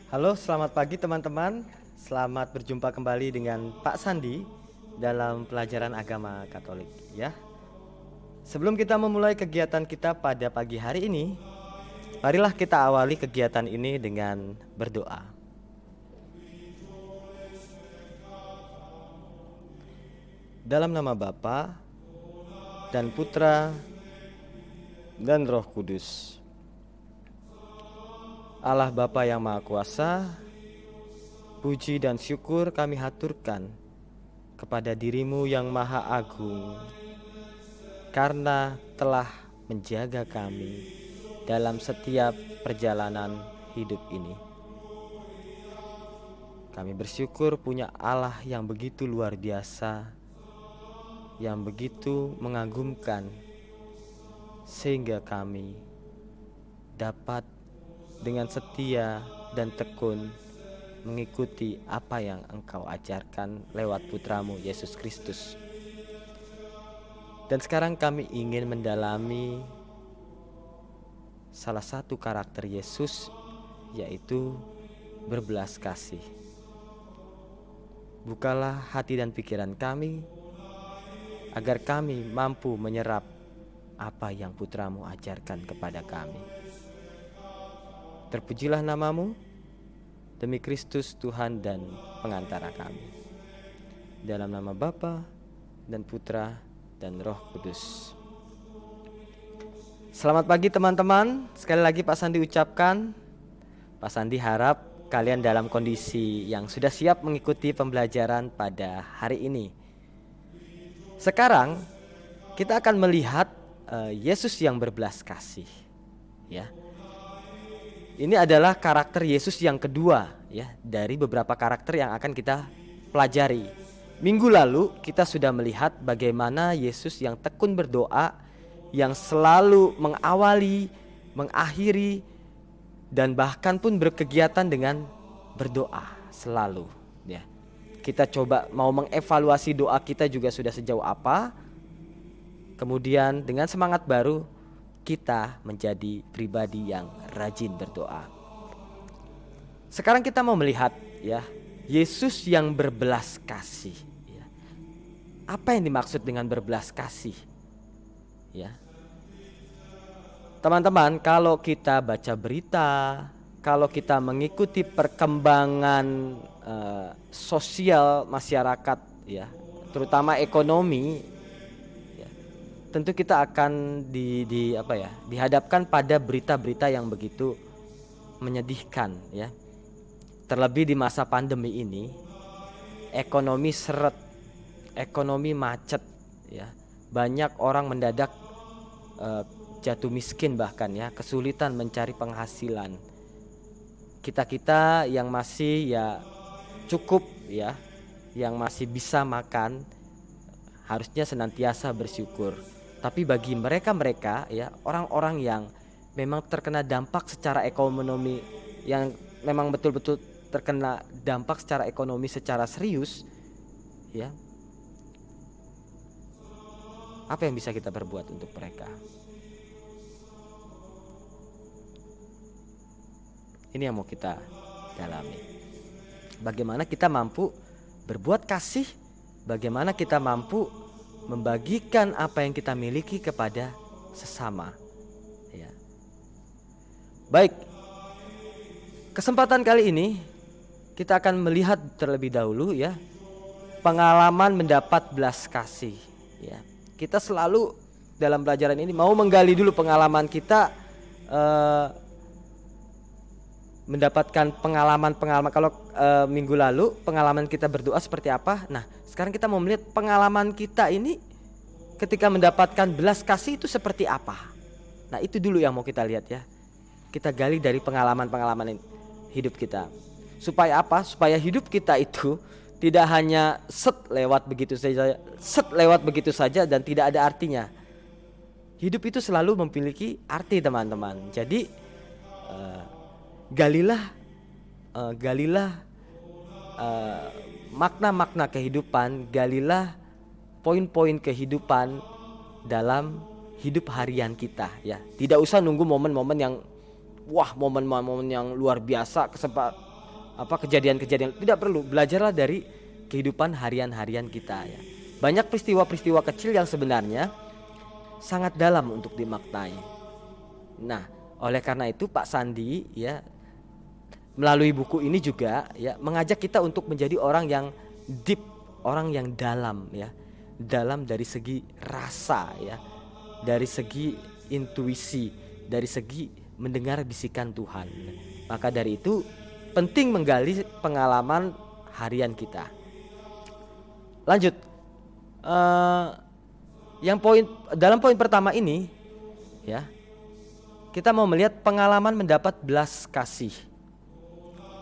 Halo, selamat pagi teman-teman. Selamat berjumpa kembali dengan Pak Sandi dalam pelajaran agama Katolik ya. Sebelum kita memulai kegiatan kita pada pagi hari ini, marilah kita awali kegiatan ini dengan berdoa. Dalam nama Bapa dan Putra dan Roh Kudus. Allah Bapa yang Maha Kuasa, puji dan syukur kami haturkan kepada diri-Mu yang Maha Agung, karena telah menjaga kami dalam setiap perjalanan hidup ini. Kami bersyukur punya Allah yang begitu luar biasa, yang begitu mengagumkan, sehingga kami dapat dengan setia dan tekun mengikuti apa yang Engkau ajarkan lewat Putramu Yesus Kristus. Dan sekarang kami ingin mendalami salah satu karakter Yesus, yaitu berbelas kasih. Bukalah hati dan pikiran kami, agar kami mampu menyerap apa yang Putramu ajarkan kepada kami. Terpujilah nama-Mu, demi Kristus Tuhan dan pengantara kami. Dalam nama Bapa dan Putra dan Roh Kudus. Selamat pagi teman-teman. Sekali lagi Pak Sandi ucapkan, Pak Sandi harap kalian dalam kondisi yang sudah siap mengikuti pembelajaran pada hari ini. Sekarang kita akan melihat Yesus yang berbelas kasih, ya. Ini adalah karakter Yesus yang kedua, ya, dari beberapa karakter yang akan kita pelajari. Minggu lalu kita sudah melihat bagaimana Yesus yang tekun berdoa, yang selalu mengawali, mengakhiri, dan bahkan pun berkegiatan dengan berdoa selalu, ya. Kita coba mau mengevaluasi doa kita juga sudah sejauh apa. Kemudian dengan semangat baru kita menjadi pribadi yang rajin berdoa. Sekarang kita mau melihat, ya, Yesus yang berbelas kasih, ya. Apa yang dimaksud dengan berbelas kasih? Ya. Teman-teman, kalau kita baca berita, kalau kita mengikuti perkembangan sosial masyarakat, ya, terutama ekonomi, tentu kita akan dihadapkan pada berita-berita yang begitu menyedihkan, ya. Terlebih di masa pandemi ini, ekonomi seret, ekonomi macet, ya. Banyak orang mendadak jatuh miskin, bahkan, ya, kesulitan mencari penghasilan. Kita yang masih, ya, cukup, ya, yang masih bisa makan, harusnya senantiasa bersyukur. Tapi bagi mereka, ya, orang-orang yang memang terkena dampak secara ekonomi, yang memang betul-betul terkena dampak secara ekonomi secara serius, ya, apa yang bisa kita perbuat untuk mereka? Ini yang mau kita dalami. Bagaimana kita mampu berbuat kasih, bagaimana kita mampu membagikan apa yang kita miliki kepada sesama, ya. Baik, kesempatan kali ini kita akan melihat terlebih dahulu, ya, pengalaman mendapat belas kasih, ya. Kita selalu dalam pelajaran ini mau menggali dulu pengalaman kita, mendapatkan pengalaman-pengalaman. Kalau minggu lalu pengalaman kita berdoa seperti apa, nah sekarang kita mau melihat pengalaman kita ini ketika mendapatkan belas kasih itu seperti apa. Nah, itu dulu yang mau kita lihat, ya. Kita gali dari pengalaman-pengalaman hidup kita. Supaya apa? Supaya hidup kita itu tidak hanya lewat begitu saja dan tidak ada artinya. Hidup itu selalu memiliki arti, teman-teman. Jadi galilah makna-makna kehidupan, galilah poin-poin kehidupan dalam hidup harian kita, ya. Tidak usah nunggu momen-momen yang momen-momen yang luar biasa, kejadian-kejadian, tidak perlu. Belajarlah dari kehidupan harian-harian kita ya. Banyak peristiwa-peristiwa kecil yang sebenarnya sangat dalam untuk dimaknai. Nah, oleh karena itu Pak Sandi ya melalui buku ini juga ya mengajak kita untuk menjadi orang yang deep, orang yang dalam ya. Dalam dari segi rasa ya, dari segi intuisi, dari segi mendengar bisikan Tuhan. Maka dari itu penting menggali pengalaman harian kita. Lanjut, dalam poin pertama ini ya, kita mau melihat pengalaman mendapat belas kasih.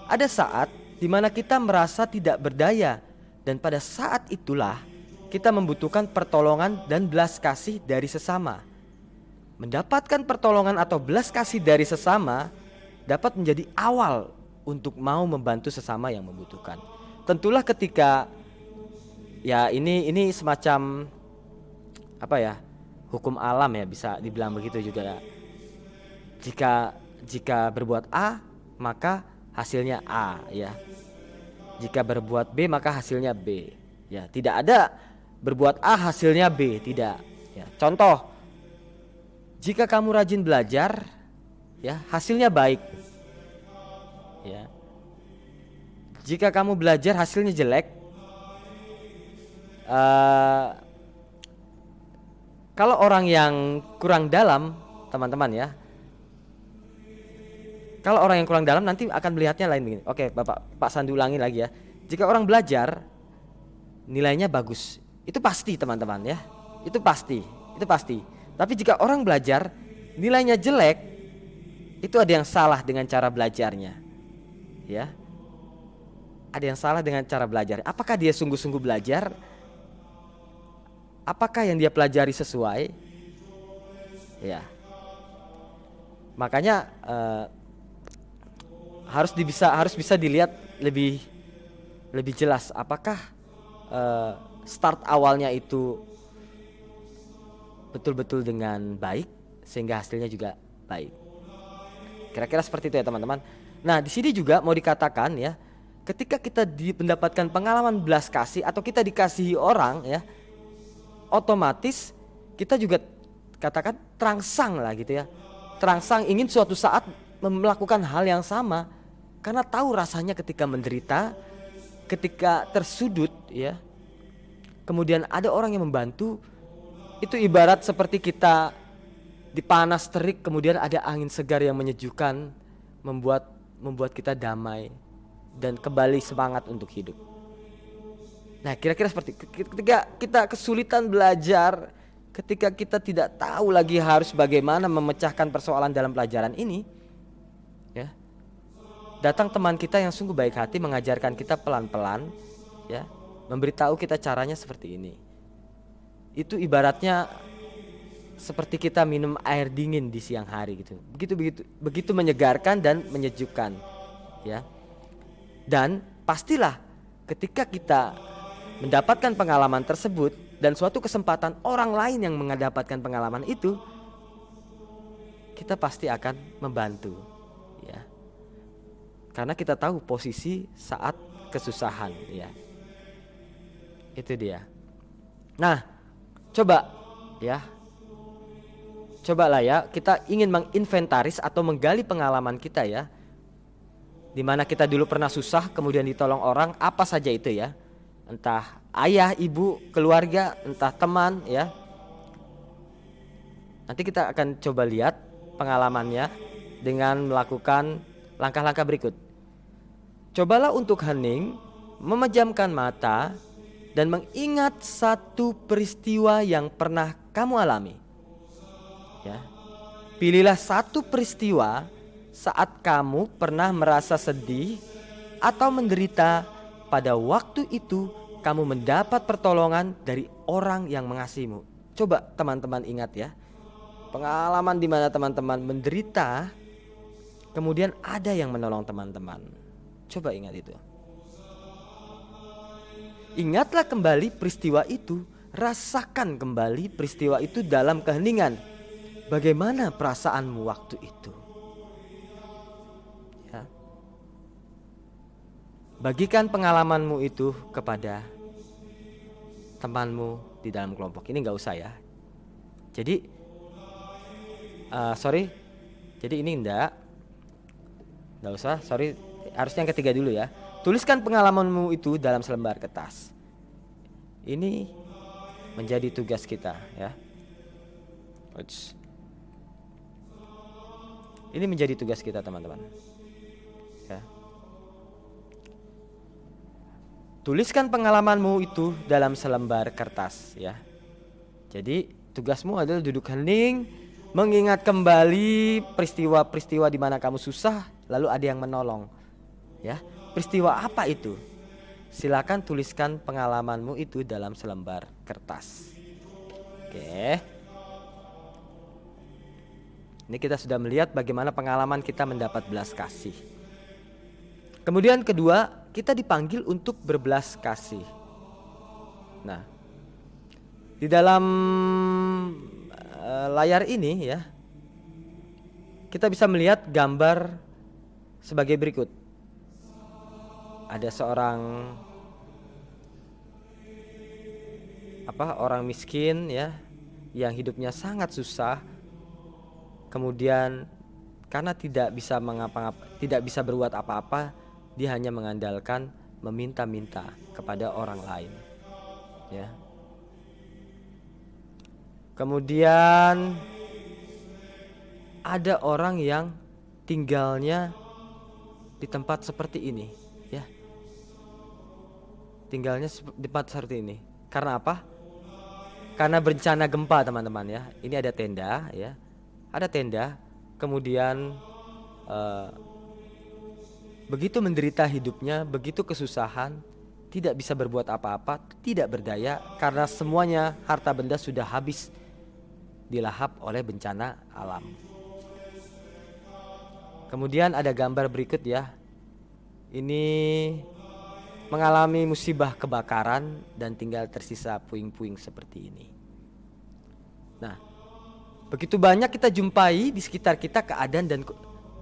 Ada saat di mana kita merasa tidak berdaya, dan pada saat itulah kita membutuhkan pertolongan dan belas kasih dari sesama. Mendapatkan pertolongan atau belas kasih dari sesama dapat menjadi awal untuk mau membantu sesama yang membutuhkan. Tentulah ketika ya ini semacam apa ya, hukum alam ya, bisa dibilang begitu juga ya. Jika berbuat A maka hasilnya A ya. Jika berbuat B maka hasilnya B. Ya, tidak ada berbuat A hasilnya B, tidak. Ya, contoh, jika kamu rajin belajar, ya hasilnya baik. Ya. Jika kamu belajar hasilnya jelek, kalau orang yang kurang dalam, teman-teman ya, kalau orang yang kurang dalam nanti akan melihatnya lain begini. Oke, Pak Sandi ulangi lagi ya. Jika orang belajar nilainya bagus, itu pasti teman-teman ya, itu pasti. Tapi jika orang belajar nilainya jelek, itu ada yang salah dengan cara belajarnya, ya. Ada yang salah dengan cara belajar. Apakah dia sungguh-sungguh belajar? Apakah yang dia pelajari sesuai? Ya. Makanya harus bisa dilihat lebih jelas. Apakah start awalnya itu betul-betul dengan baik sehingga hasilnya juga baik. Kira-kira seperti itu ya teman-teman. Nah, di sini juga mau dikatakan ya, ketika kita mendapatkan pengalaman belas kasih atau kita dikasihi orang ya, otomatis kita juga katakan terangsang lah gitu ya. Terangsang ingin suatu saat melakukan hal yang sama karena tahu rasanya ketika menderita, ketika tersudut ya. Kemudian ada orang yang membantu, itu ibarat seperti kita dipanas terik kemudian ada angin segar yang menyejukkan, membuat kita damai dan kembali semangat untuk hidup. Nah, kira-kira seperti ketika kita kesulitan belajar, ketika kita tidak tahu lagi harus bagaimana memecahkan persoalan dalam pelajaran ini, ya, datang teman kita yang sungguh baik hati mengajarkan kita pelan-pelan, ya, memberitahu kita caranya seperti ini. Itu ibaratnya seperti kita minum air dingin di siang hari gitu. Begitu menyegarkan dan menyejukkan, ya. Dan pastilah ketika kita mendapatkan pengalaman tersebut dan suatu kesempatan orang lain yang mendapatkan pengalaman itu, kita pasti akan membantu, ya. Karena kita tahu posisi saat kesusahan, ya. Itu dia. Nah, cobalah ya, kita ingin menginventaris atau menggali pengalaman kita ya, dimana kita dulu pernah susah kemudian ditolong orang, apa saja itu ya, entah ayah, ibu, keluarga, entah teman ya. Nanti kita akan coba lihat pengalamannya dengan melakukan langkah-langkah berikut. Cobalah untuk hening, memejamkan mata dan mengingat satu peristiwa yang pernah kamu alami. Ya. Pilihlah satu peristiwa saat kamu pernah merasa sedih atau menderita. Pada waktu itu kamu mendapat pertolongan dari orang yang mengasihimu. Coba teman-teman ingat ya, pengalaman di mana teman-teman menderita, kemudian ada yang menolong teman-teman. Coba ingat itu. Ingatlah kembali peristiwa itu, rasakan kembali peristiwa itu dalam keheningan. Bagaimana perasaanmu waktu itu? Ya. bagikan pengalamanmu itu kepada temanmu di dalam kelompok. Ini nggak usah ya. Jadi jadi ini nggak usah. Harusnya yang ketiga dulu ya. Tuliskan pengalamanmu itu dalam selembar kertas. Ini menjadi tugas kita ya. Ini menjadi tugas kita teman-teman ya. Tuliskan pengalamanmu itu dalam selembar kertas ya. Jadi tugasmu adalah duduk hening, mengingat kembali peristiwa-peristiwa di mana kamu susah, lalu ada yang menolong ya. Peristiwa apa itu? Silakan tuliskan pengalamanmu itu dalam selembar kertas. Oke. Ini kita sudah melihat bagaimana pengalaman kita mendapat belas kasih. Kemudian kedua, kita dipanggil untuk berbelas kasih. Nah, di dalam layar ini ya, kita bisa melihat gambar sebagai berikut. Ada seorang orang miskin ya, yang hidupnya sangat susah. Kemudian karena tidak bisa berbuat apa-apa, dia hanya mengandalkan meminta-minta kepada orang lain ya. Kemudian ada orang yang tinggalnya di tempat seperti ini ya. Tinggalnya di tempat seperti ini. Karena apa? Karena bencana gempa teman-teman ya. Ini ada tenda ya. Ada tenda. Kemudian begitu menderita hidupnya, begitu kesusahan, tidak bisa berbuat apa-apa, tidak berdaya karena semuanya harta benda sudah habis dilahap oleh bencana alam. Kemudian ada gambar berikut ya. Ini mengalami musibah kebakaran dan tinggal tersisa puing-puing seperti ini. Nah, begitu banyak kita jumpai di sekitar kita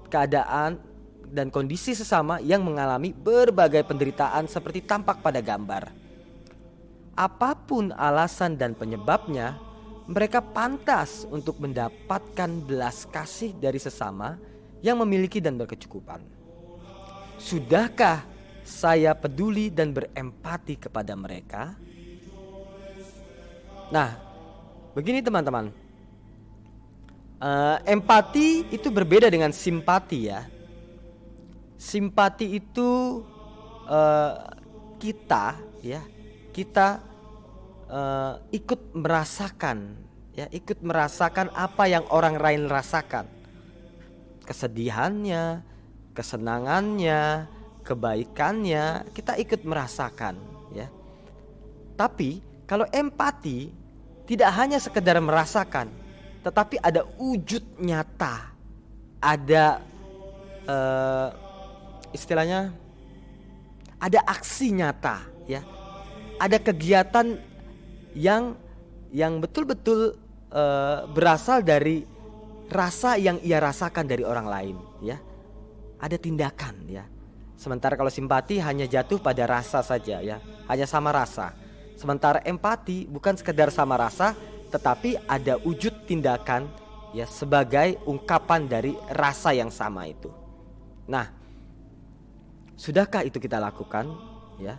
keadaan dan kondisi sesama yang mengalami berbagai penderitaan seperti tampak pada gambar. Apapun alasan dan penyebabnya, mereka pantas untuk mendapatkan belas kasih dari sesama yang memiliki dan berkecukupan. Sudahkah saya peduli dan berempati kepada mereka? Nah, begini teman-teman, empati itu berbeda dengan simpati ya. Simpati itu kita ikut merasakan apa yang orang lain rasakan, kesedihannya, kesenangannya, kebaikannya, kita ikut merasakan ya. Tapi kalau empati tidak hanya sekedar merasakan, tetapi ada wujud nyata, ada istilahnya ada aksi nyata ya, ada kegiatan yang betul-betul berasal dari rasa yang ia rasakan dari orang lain ya, ada tindakan ya. Sementara kalau simpati hanya jatuh pada rasa saja ya, hanya sama rasa. Sementara empati bukan sekedar sama rasa, tetapi ada wujud tindakan ya, sebagai ungkapan dari rasa yang sama itu. Nah, sudahkah itu kita lakukan ya?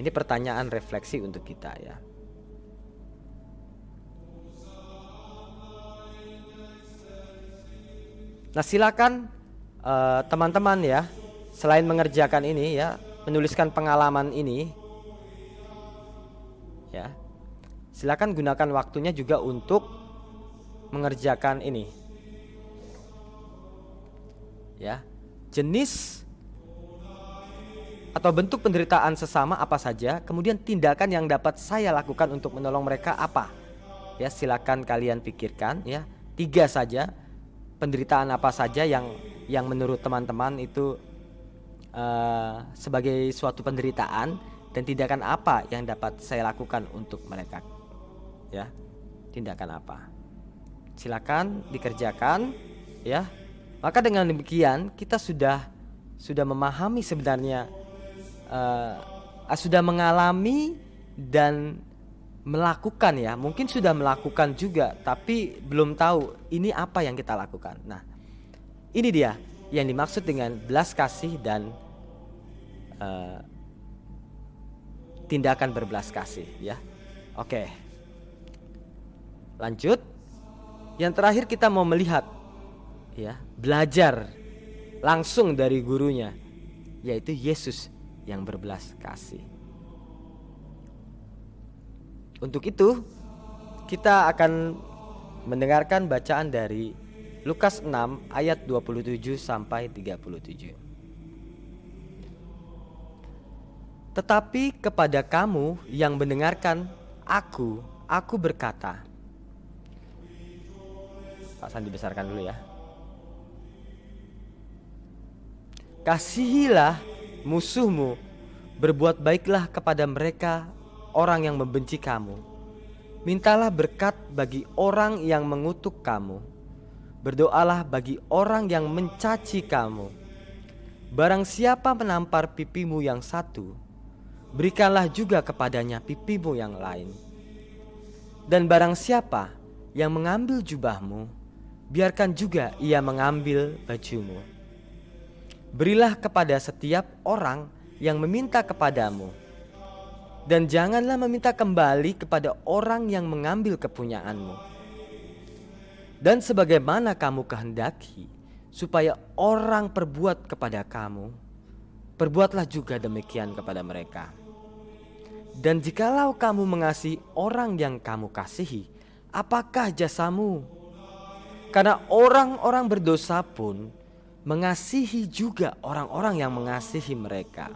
Ini pertanyaan refleksi untuk kita ya. Nah, silakan teman-teman ya, selain mengerjakan ini ya, menuliskan pengalaman ini ya, silakan gunakan waktunya juga untuk mengerjakan ini ya. Jenis atau bentuk penderitaan sesama apa saja, kemudian tindakan yang dapat saya lakukan untuk menolong mereka apa ya. Silakan kalian pikirkan ya, 3 saja. Penderitaan apa saja yang menurut teman-teman itu sebagai suatu penderitaan, dan tindakan apa yang dapat saya lakukan untuk mereka ya. Tindakan apa, silakan dikerjakan ya. Maka dengan demikian kita sudah sudah memahami sebenarnya, sudah mengalami dan melakukan ya. Mungkin sudah melakukan juga, tapi belum tahu ini apa yang kita lakukan. Nah, ini dia yang dimaksud dengan belas kasih dan tindakan berbelas kasih ya. Oke, lanjut. Yang terakhir kita mau melihat ya, belajar langsung dari gurunya, yaitu Yesus yang berbelas kasih. Untuk itu kita akan mendengarkan bacaan dari Lukas 6 ayat 27 sampai 37. Tetapi kepada kamu yang mendengarkan aku berkata. Pak Sandi besarkan dulu ya. Kasihilah musuhmu, berbuat baiklah kepada mereka orang yang membenci kamu. Mintalah berkat bagi orang yang mengutuk kamu. Berdoalah bagi orang yang mencaci kamu. Barang siapa menampar pipimu yang satu, berikanlah juga kepadanya pipimu yang lain. Dan barang siapa yang mengambil jubahmu, biarkan juga ia mengambil bajumu. Berilah kepada setiap orang yang meminta kepadamu, dan janganlah meminta kembali kepada orang yang mengambil kepunyaanmu. Dan sebagaimana kamu kehendaki supaya orang perbuat kepada kamu, perbuatlah juga demikian kepada mereka. Dan jikalau kamu mengasihi orang yang kamu kasihi, apakah jasamu? Karena orang-orang berdosa pun mengasihi juga orang-orang yang mengasihi mereka.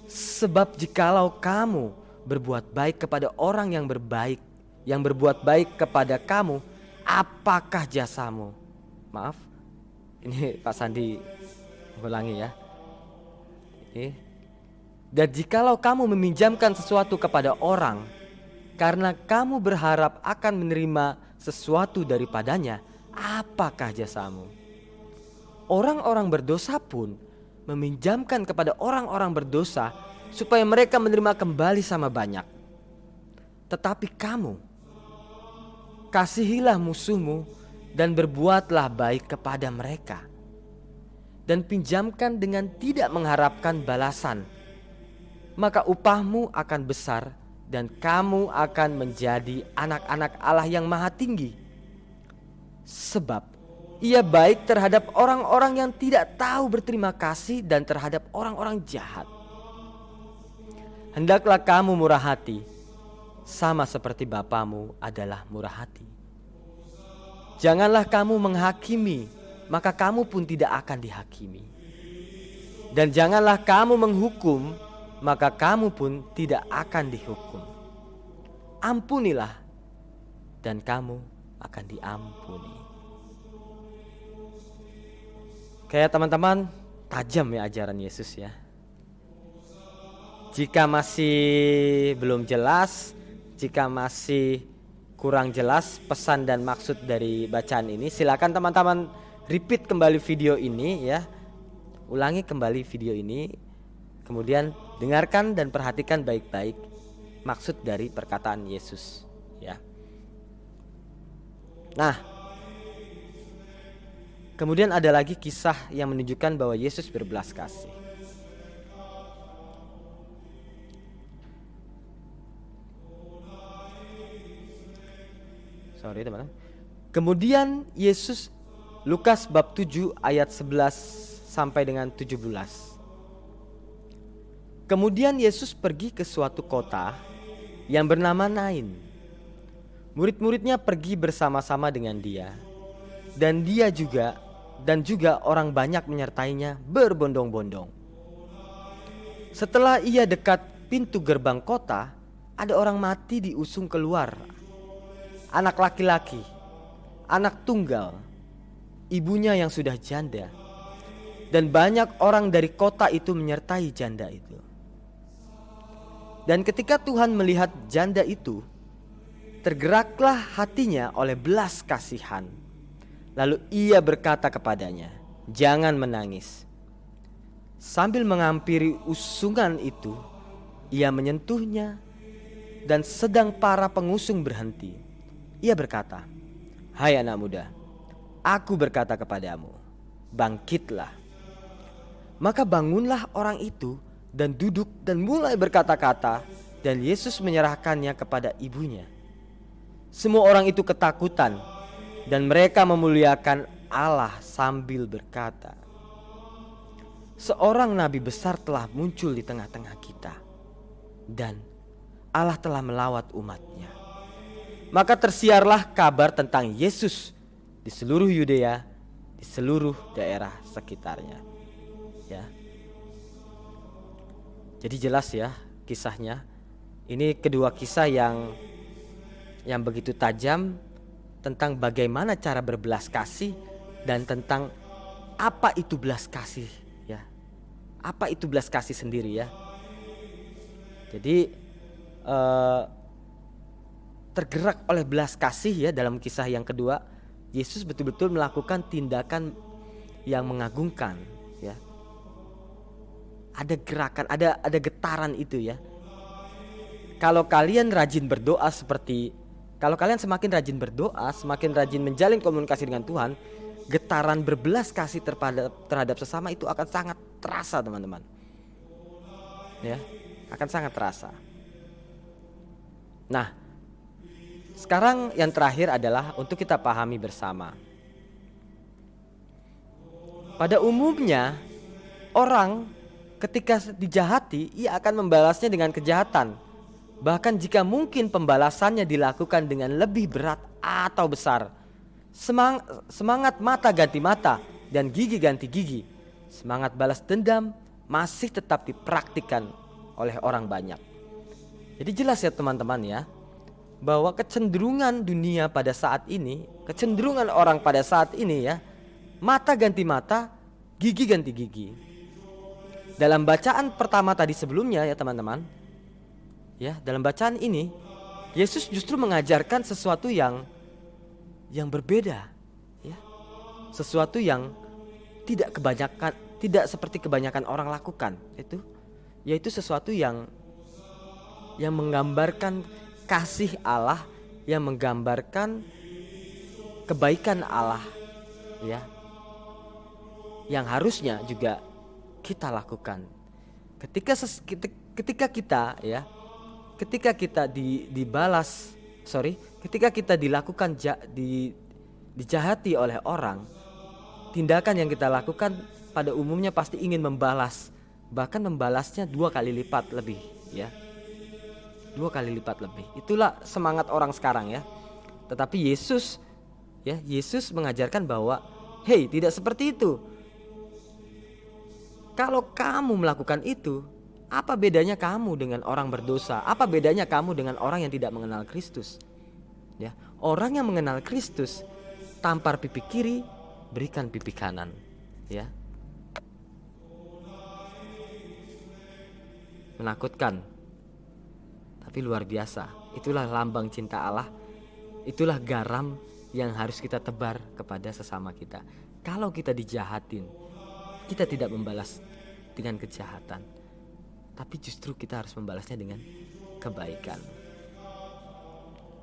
Sebab jikalau kamu berbuat baik kepada orang yang berbuat baik kepada kamu, apakah jasamu? Maaf, ini Pak Sandi ulangi ya. Dan jikalau kamu meminjamkan sesuatu kepada orang, karena kamu berharap akan menerima sesuatu daripadanya, apakah jasamu? Orang-orang berdosa pun meminjamkan kepada orang-orang berdosa supaya mereka menerima kembali sama banyak. Tetapi kamu, kasihilah musuhmu dan berbuatlah baik kepada mereka. Dan pinjamkan dengan tidak mengharapkan balasan. Maka upahmu akan besar dan kamu akan menjadi anak-anak Allah yang Maha Tinggi. Sebab Ia baik terhadap orang-orang yang tidak tahu berterima kasih dan terhadap orang-orang jahat. Hendaklah kamu murah hati, sama seperti Bapamu adalah murah hati. Janganlah kamu menghakimi, maka kamu pun tidak akan dihakimi. Dan janganlah kamu menghukum, maka kamu pun tidak akan dihukum. Ampunilah, dan kamu akan diampuni. Kayak teman-teman, tajam ya ajaran Yesus ya. Jika masih belum jelas, jika masih kurang jelas pesan dan maksud dari bacaan ini, silakan teman-teman repeat kembali video ini ya. Ulangi kembali video ini, kemudian dengarkan dan perhatikan baik-baik maksud dari perkataan Yesus ya. Nah, kemudian ada lagi kisah yang menunjukkan bahwa Yesus berbelas kasih. Sorry teman-teman. Kemudian Yesus, Lukas bab 7 ayat 11 sampai dengan 17. Kemudian Yesus pergi ke suatu kota yang bernama Nain. Murid-muridnya pergi bersama-sama dengan dia. Dan juga orang banyak menyertainya berbondong-bondong. Setelah ia dekat pintu gerbang kota, ada orang mati diusung keluar. Anak laki-laki, anak tunggal, ibunya yang sudah janda. Dan banyak orang dari kota itu menyertai janda itu. Dan ketika Tuhan melihat janda itu, tergeraklah hatinya oleh belas kasihan. Lalu ia berkata kepadanya, "Jangan menangis." Sambil menghampiri usungan itu, ia menyentuhnya, dan sedang para pengusung berhenti, ia berkata, "Hai anak muda, aku berkata kepadamu, bangkitlah." Maka bangunlah orang itu dan duduk dan mulai berkata-kata, dan Yesus menyerahkannya kepada ibunya. Semua orang itu ketakutan dan mereka memuliakan Allah sambil berkata, "Seorang nabi besar telah muncul di tengah-tengah kita, dan Allah telah melawat umatnya." Maka tersiarlah kabar tentang Yesus di seluruh Yudea, di seluruh daerah sekitarnya. Ya. Jadi jelas ya kisahnya. Ini kedua kisah yang begitu tajam tentang bagaimana cara berbelas kasih dan tentang apa itu belas kasih, ya. Apa itu belas kasih sendiri, ya. Jadi tergerak oleh belas kasih, ya, dalam kisah yang kedua, Yesus betul-betul melakukan tindakan yang mengagumkan, ya. Ada gerakan, ada getaran itu, ya. Kalau kalian semakin rajin berdoa, semakin rajin menjalin komunikasi dengan Tuhan, getaran berbelas kasih terhadap sesama itu akan sangat terasa, teman-teman. Ya, akan sangat terasa. Nah, sekarang yang terakhir adalah untuk kita pahami bersama. Pada umumnya, orang ketika dijahati, ia akan membalasnya dengan kejahatan. Bahkan jika mungkin pembalasannya dilakukan dengan lebih berat atau besar. Semangat mata ganti mata dan gigi ganti gigi. Semangat balas dendam masih tetap dipraktikkan oleh orang banyak. Jadi jelas ya teman-teman, ya, bahwa kecenderungan dunia pada saat ini, kecenderungan orang pada saat ini, ya, mata ganti mata, gigi ganti gigi. Dalam bacaan pertama tadi sebelumnya, ya teman-teman, ya, dalam bacaan ini Yesus justru mengajarkan sesuatu yang berbeda, ya. Sesuatu yang tidak seperti kebanyakan orang lakukan, yaitu sesuatu yang menggambarkan kasih Allah, yang menggambarkan kebaikan Allah, ya, yang harusnya juga kita lakukan. Ketika kita dijahati oleh orang, tindakan yang kita lakukan pada umumnya pasti ingin membalas, bahkan membalasnya 2 kali lipat lebih, ya. 2 kali lipat lebih. Itulah semangat orang sekarang, ya. Tetapi Yesus mengajarkan bahwa, "Hei, tidak seperti itu. Kalau kamu melakukan itu, apa bedanya kamu dengan orang berdosa? Apa bedanya kamu dengan orang yang tidak mengenal Kristus?" Ya, orang yang mengenal Kristus, tampar pipi kiri, berikan pipi kanan, ya. Menakutkan, tapi luar biasa. Itulah lambang cinta Allah. Itulah garam yang harus kita tebar kepada sesama kita. Kalau kita dijahatin, kita tidak membalas dengan kejahatan, tapi justru kita harus membalasnya dengan kebaikan.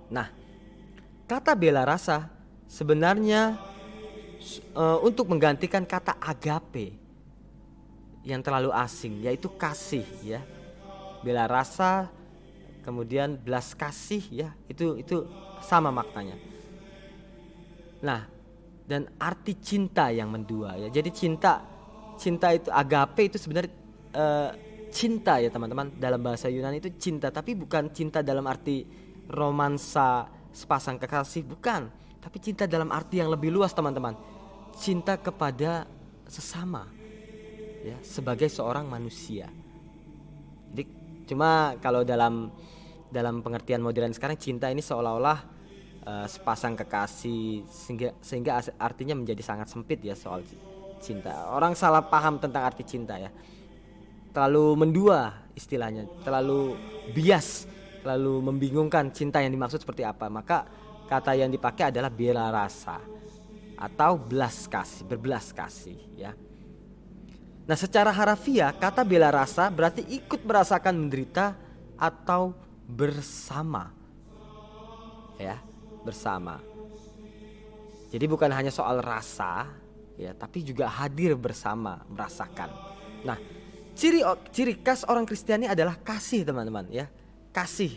Nah, kata bela rasa sebenarnya untuk menggantikan kata agape yang terlalu asing, yaitu kasih, ya. Bela rasa kemudian belas kasih, ya, itu sama maknanya. Nah, dan arti cinta yang mendua, ya. Jadi cinta itu agape itu sebenarnya cinta, ya teman-teman. Dalam bahasa Yunani itu cinta, tapi bukan cinta dalam arti romansa sepasang kekasih, bukan. Tapi cinta dalam arti yang lebih luas, teman-teman. Cinta kepada sesama, ya, sebagai seorang manusia. Jadi cuma kalau dalam pengertian modern sekarang, cinta ini seolah-olah sepasang kekasih, sehingga artinya menjadi sangat sempit, ya, soal cinta. Orang salah paham tentang arti cinta, ya. Terlalu mendua istilahnya, terlalu bias, terlalu membingungkan cinta yang dimaksud seperti apa. Maka kata yang dipakai adalah bela rasa atau berbelas kasih, ya. Nah, secara harafiah kata bela rasa berarti ikut merasakan menderita atau bersama. Ya, bersama. Jadi bukan hanya soal rasa, ya, tapi juga hadir bersama, merasakan. Nah, ciri khas orang Kristiani adalah kasih, teman-teman, ya. Kasih.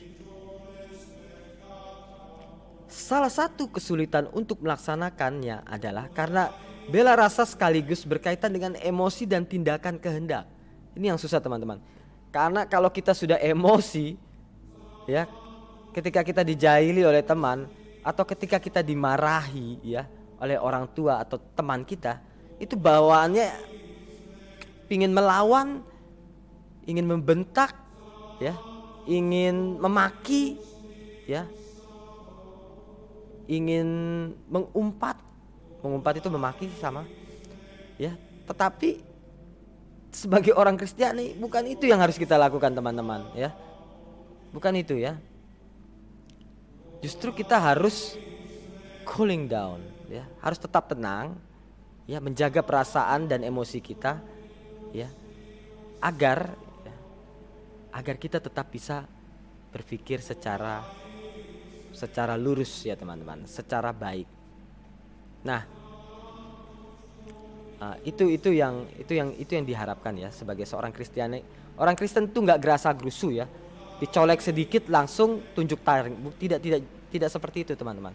Salah satu kesulitan untuk melaksanakannya adalah karena bela rasa sekaligus berkaitan dengan emosi dan tindakan kehendak. Ini yang susah, teman-teman. Karena kalau kita sudah emosi, ya, ketika kita dijahili oleh teman atau ketika kita dimarahi, ya, oleh orang tua atau teman kita, itu bawaannya ingin melawan, ingin membentak, ya, ingin memaki, ya, ingin mengumpat itu memaki sama, ya. Tetapi sebagai orang Kristiani bukan itu yang harus kita lakukan, teman-teman, ya. Bukan itu, ya. Justru kita harus cooling down, ya. Harus tetap tenang, ya, menjaga perasaan dan emosi kita, ya. Agar kita tetap bisa berpikir secara lurus, ya, teman-teman, secara baik. Nah, itu yang diharapkan, ya, sebagai seorang Kristiani. Orang Kristen tuh nggak gerasa gerusu, ya, dicolek sedikit langsung tunjuk taring. Tidak seperti itu, teman-teman.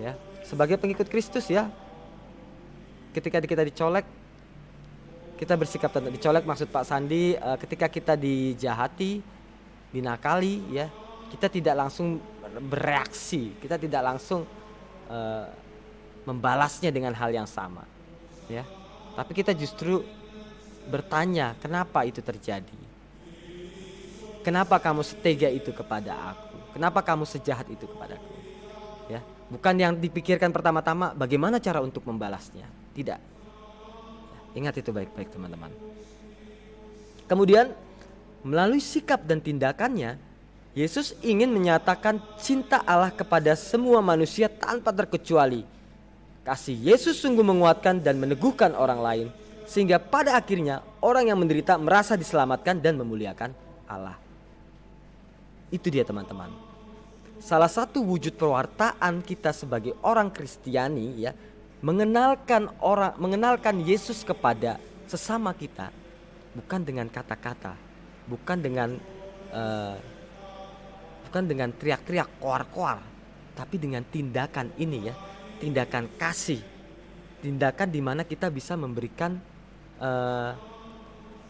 Ya, sebagai pengikut Kristus, ya, ketika kita dicolek, kita bersikap tenang. Dicolek maksud Pak Sandi, ketika kita dijahati, dinakali, ya, kita tidak langsung bereaksi, kita tidak langsung membalasnya dengan hal yang sama, ya. Tapi kita justru bertanya, kenapa itu terjadi? Kenapa kamu setega itu kepada aku? Kenapa kamu sejahat itu kepadaku? Ya, bukan yang dipikirkan pertama-tama bagaimana cara untuk membalasnya. Tidak. Ingat itu baik-baik, teman-teman. Kemudian melalui sikap dan tindakannya, Yesus ingin menyatakan cinta Allah kepada semua manusia tanpa terkecuali. Kasih Yesus sungguh menguatkan dan meneguhkan orang lain, sehingga pada akhirnya orang yang menderita merasa diselamatkan dan memuliakan Allah. Itu dia, teman-teman. Salah satu wujud pewartaan kita sebagai orang Kristiani, ya, mengenalkan Yesus kepada sesama kita, bukan dengan kata-kata, bukan dengan teriak-teriak koar-koar, tapi dengan tindakan ini, ya, tindakan kasih, tindakan di mana kita bisa memberikan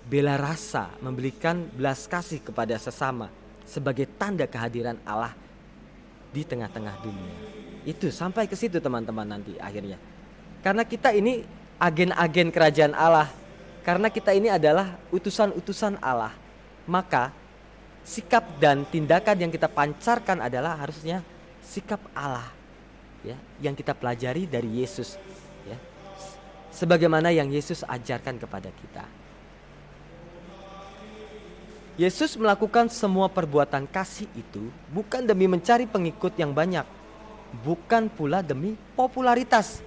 bela rasa, memberikan belas kasih kepada sesama sebagai tanda kehadiran Allah di tengah-tengah dunia. Itu sampai ke situ, teman-teman, nanti akhirnya. Karena kita ini agen-agen kerajaan Allah, karena kita ini adalah utusan-utusan Allah, maka sikap dan tindakan yang kita pancarkan adalah harusnya sikap Allah, ya, yang kita pelajari dari Yesus, ya, sebagaimana yang Yesus ajarkan kepada kita. Yesus melakukan semua perbuatan kasih itu bukan demi mencari pengikut yang banyak, bukan pula demi popularitas.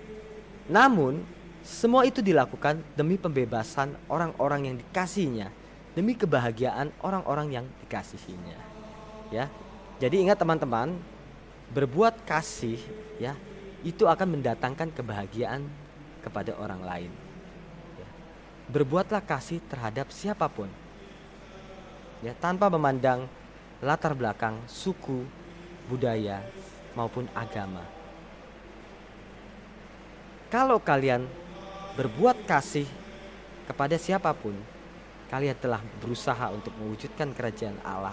Namun semua itu dilakukan demi pembebasan orang-orang yang dikasihinya, demi kebahagiaan orang-orang yang dikasihinya, ya. Jadi ingat, teman-teman, berbuat kasih, ya, itu akan mendatangkan kebahagiaan kepada orang lain, ya. Berbuatlah kasih terhadap siapapun, ya, tanpa memandang latar belakang, suku, budaya maupun agama. Kalau kalian berbuat kasih kepada siapapun, kalian telah berusaha untuk mewujudkan kerajaan Allah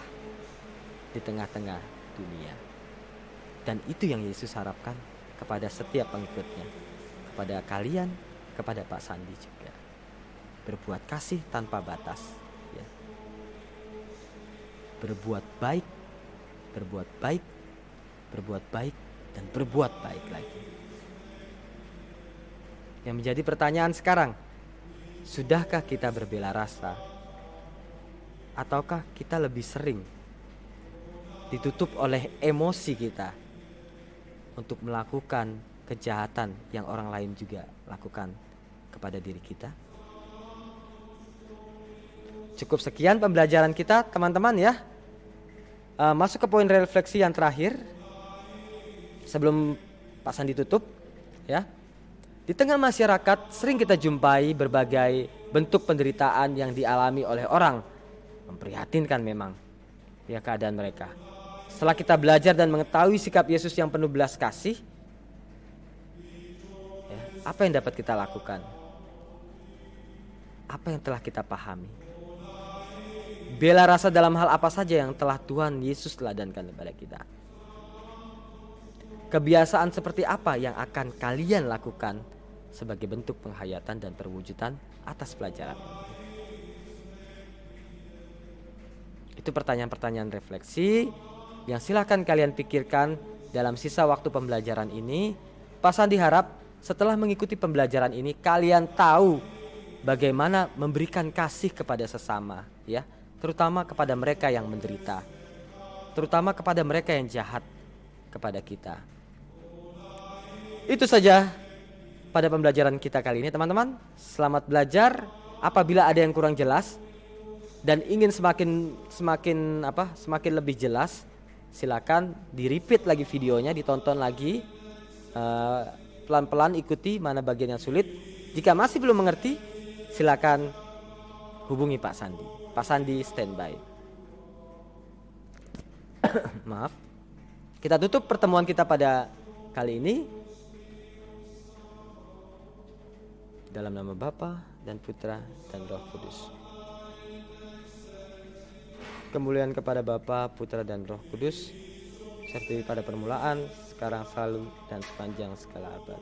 di tengah-tengah dunia. Dan itu yang Yesus harapkan kepada setiap pengikutnya, kepada kalian, kepada Pak Sandi juga. Berbuat kasih tanpa batas, ya. Berbuat baik, berbuat baik, berbuat baik, dan berbuat baik lagi. Yang menjadi pertanyaan sekarang, sudahkah kita berbela rasa? Ataukah kita lebih sering ditutup oleh emosi kita untuk melakukan kejahatan yang orang lain juga lakukan kepada diri kita? Cukup sekian pembelajaran kita teman-teman ya. Masuk ke poin refleksi yang terakhir sebelum Pak Sandi tutup ya. Di tengah masyarakat sering kita jumpai berbagai bentuk penderitaan yang dialami oleh orang. Memprihatinkan memang ya keadaan mereka. Setelah kita belajar dan mengetahui sikap Yesus yang penuh belas kasih, ya, apa yang dapat kita lakukan? Apa yang telah kita pahami? Bela rasa dalam hal apa saja yang telah Tuhan Yesus teladankan kepada kita? Kebiasaan seperti apa yang akan kalian lakukan sebagai bentuk penghayatan dan perwujudan atas pelajaran ini? Itu pertanyaan-pertanyaan refleksi yang silahkan kalian pikirkan dalam sisa waktu pembelajaran ini. Pak Sandi harap setelah mengikuti pembelajaran ini kalian tahu bagaimana memberikan kasih kepada sesama ya, terutama kepada mereka yang menderita, terutama kepada mereka yang jahat kepada kita. Itu saja pada pembelajaran kita kali ini teman-teman. Selamat belajar. Apabila ada yang kurang jelas dan ingin semakin lebih jelas, silakan di-repeat lagi videonya, ditonton lagi, pelan-pelan ikuti mana bagian yang sulit. Jika masih belum mengerti, silakan hubungi Pak Sandi. Pak Sandi standby. Maaf. Kita tutup pertemuan kita pada kali ini. Dalam nama Bapa dan Putra dan Roh Kudus. Kemuliaan kepada Bapa, Putra dan Roh Kudus, seperti pada permulaan, sekarang, selalu, dan sepanjang segala abad.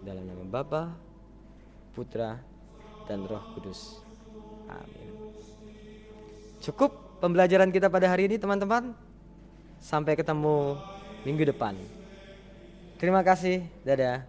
Dalam nama Bapa, Putra, dan Roh Kudus. Amin. Cukup pembelajaran kita pada hari ini teman-teman. Sampai ketemu minggu depan. Terima kasih. Dadah.